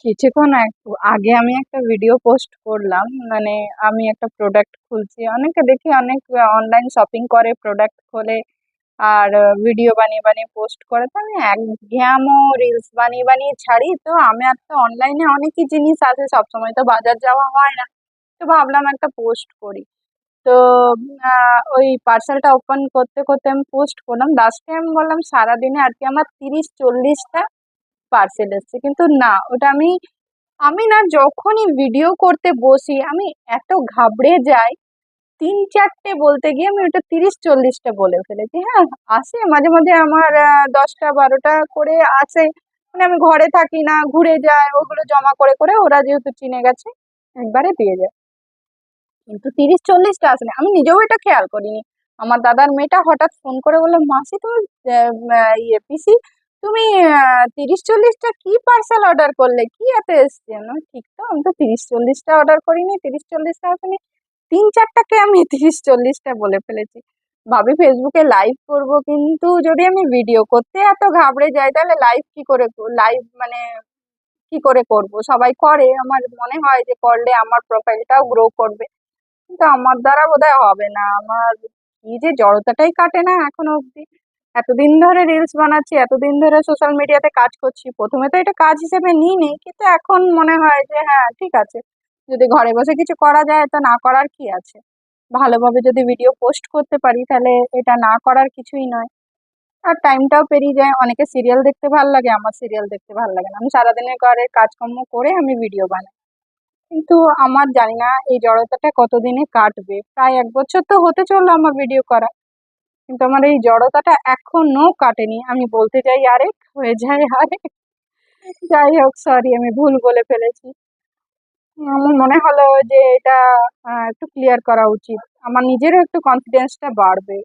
কিছুক্ষণ আগে আমি একটা ভিডিও পোস্ট করলাম। মানে আমি একটা প্রোডাক্ট খুলছি, অনেকে দেখি অনেক অনলাইন শপিং করে, প্রোডাক্ট খোলে আর ভিডিও বানিয়ে বানিয়ে পোস্ট করে। তো আমি একঘেয়ামো রিলস বানিয়ে বানিয়ে ছাড়ি। তো আমার তো অনলাইনে অনেকই জিনিস আছে, সবসময় তো বাজার যাওয়া হয় না। তো ভাবলাম একটা পোস্ট করি। তো ওই পার্সেলটা ওপেন করতে করতে আমি পোস্ট করলাম। লাস্টে আমি বললাম সারাদিনে আর কি আমার 30-40টা পার্সেল এসছে, কিন্তু না, ওটা আমি আমি না যখনই ভিডিও করতে বসি আমি এত ঘাবড়ে যাই। 3-4টে বলতে গিয়ে আমি ওটা 30-40টা বলে ফেলেছি। হ্যাঁ, আসে মাঝে মাঝে আমার 10টা-12টা করে আসে। মানে আমি ঘরে থাকি না, ঘুরে যায়, ওগুলো জমা করে করে ওরা যেহেতু চিনে গেছে একবারে দিয়ে যায়। কিন্তু 30-40টা আসলে আমি নিজেও এটা খেয়াল করিনি। আমার দাদার মেয়েটা হঠাৎ ফোন করে বললো, মাসি তুমি পিসি তুমি 30-40টা কি পার্সেল অর্ডার করলে, কি এত এসছে? আমি বললাম, ঠিক তো, আমি তো 30-40টা অর্ডার করিনি, 30-40টা আসেনি। 3-4টাকে আমি 30-40টা বলে ফেলেছি। ভাবি ফেসবুকে লাইভ করব, কিন্তু যদি আমি ভিডিও করতে এত ঘাবড়ে যাই তাহলে লাইভ কি করে, লাইভ মানে কি করে করব? সবাই করে, আমার মনে হয় যে করলে আমার প্রোফাইলটাও গ্রো করবে, কিন্তু আমার দ্বারা বোধহয় হবে না। আমার কি যে জড়তাটাই কাটে না এখনো অব্দি। এতদিন ধরে রিলস বানাচ্ছি, এতদিন ধরে সোশ্যাল মিডিয়াতে কাজ করছি, প্রথমে তো এটা কাজ হিসেবে নিইনি, কিন্তু এখন মনে হয় যে হ্যাঁ ঠিক আছে, যদি ঘরে বসে কিছু করা যায় তো না করার কি আছে। ভালোভাবে যদি ভিডিও পোস্ট করতে পারি তাহলে এটা না করার কিছুই নয়। আর টাইমটাও পেরিয়ে যায়। অনেকে সিরিয়াল দেখতে ভালো লাগে, আমার সিরিয়াল দেখতে ভালো লাগে না। আমি সারাদিনের ঘরের কাজকর্ম করে আমি ভিডিও বানাই, কিন্তু আমার জানি না এই জড়তাটা কতদিনে কাটবে। প্রায় 1 বছর তো হতে চললো আমার ভিডিও করা, কিন্তু আমার এই জড়তাটা এখনো কাটেনি। আমি বলতে চাই আরেক, হয়ে যায় আরেক। যাই হোক, সরি, আমি ভুল বলে ফেলেছি। আমার মনে হলো যে এটা একটু ক্লিয়ার করা উচিত, আমার নিজেরও একটু কনফিডেন্সটা বাড়বে।